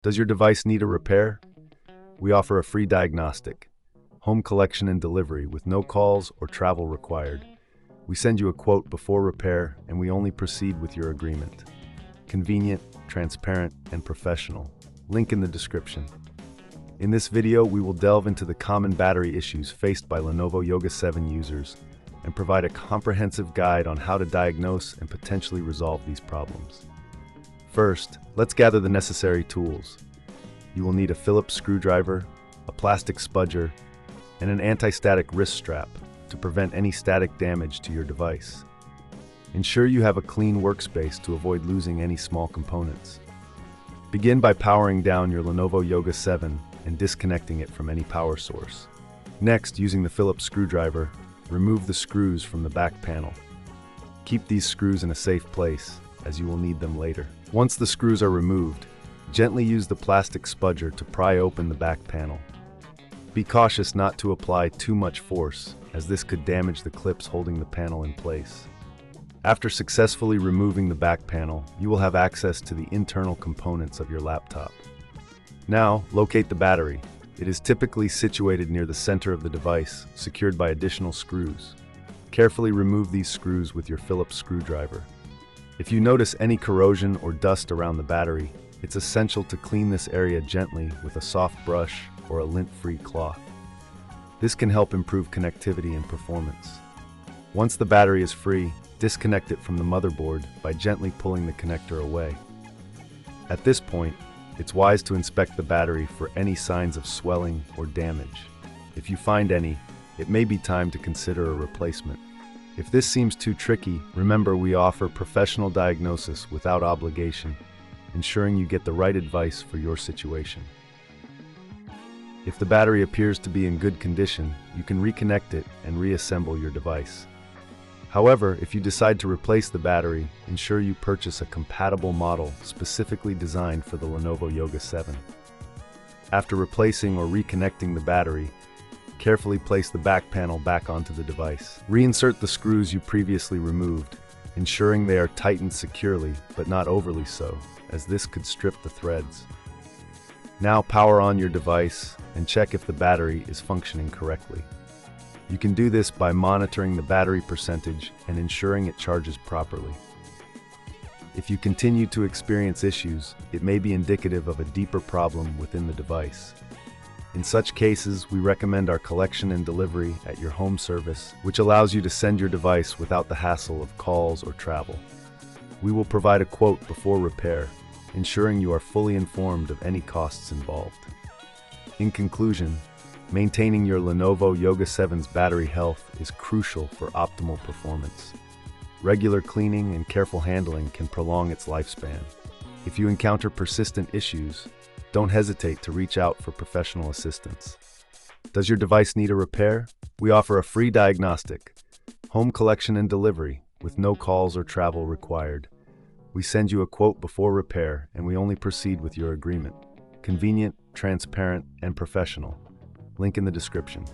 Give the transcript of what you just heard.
Does your device need a repair? We offer a free diagnostic, home collection and delivery with no calls or travel required. We send you a quote before repair, and we only proceed with your agreement. Convenient, transparent, and professional. Link in the description. In this video, we will delve into the common battery issues faced by Lenovo Yoga 7 users and provide a comprehensive guide on how to diagnose and potentially resolve these problems. First, let's gather the necessary tools. You will need a Phillips screwdriver, a plastic spudger, and an anti-static wrist strap to prevent any static damage to your device. Ensure you have a clean workspace to avoid losing any small components. Begin by powering down your Lenovo Yoga 7 and disconnecting it from any power source. Next, using the Phillips screwdriver, remove the screws from the back panel. Keep these screws in a safe place, as you will need them later. Once the screws are removed, gently use the plastic spudger to pry open the back panel. Be cautious not to apply too much force, as this could damage the clips holding the panel in place. After successfully removing the back panel, you will have access to the internal components of your laptop. Now, locate the battery. It is typically situated near the center of the device, secured by additional screws. Carefully remove these screws with your Phillips screwdriver. If you notice any corrosion or dust around the battery, it's essential to clean this area gently with a soft brush or a lint-free cloth. This can help improve connectivity and performance. Once the battery is free, disconnect it from the motherboard by gently pulling the connector away. At this point, it's wise to inspect the battery for any signs of swelling or damage. If you find any, it may be time to consider a replacement. If this seems too tricky, remember we offer professional diagnosis without obligation, ensuring you get the right advice for your situation. If the battery appears to be in good condition, you can reconnect it and reassemble your device. However, if you decide to replace the battery, ensure you purchase a compatible model specifically designed for the Lenovo Yoga 7. After replacing or reconnecting the battery, carefully place the back panel back onto the device. Reinsert the screws you previously removed, ensuring they are tightened securely, but not overly so, as this could strip the threads. Now power on your device and check if the battery is functioning correctly. You can do this by monitoring the battery percentage and ensuring it charges properly. If you continue to experience issues, it may be indicative of a deeper problem within the device. In such cases, we recommend our collection and delivery at your home service, which allows you to send your device without the hassle of calls or travel. We will provide a quote before repair, ensuring you are fully informed of any costs involved. In conclusion, maintaining your Lenovo Yoga 7's battery health is crucial for optimal performance. Regular cleaning and careful handling can prolong its lifespan. If you encounter persistent issues, don't hesitate to reach out for professional assistance. Does your device need a repair? We offer a free diagnostic, home collection and delivery with no calls or travel required. We send you a quote before repair, and we only proceed with your agreement. Convenient, transparent, and professional. Link in the description.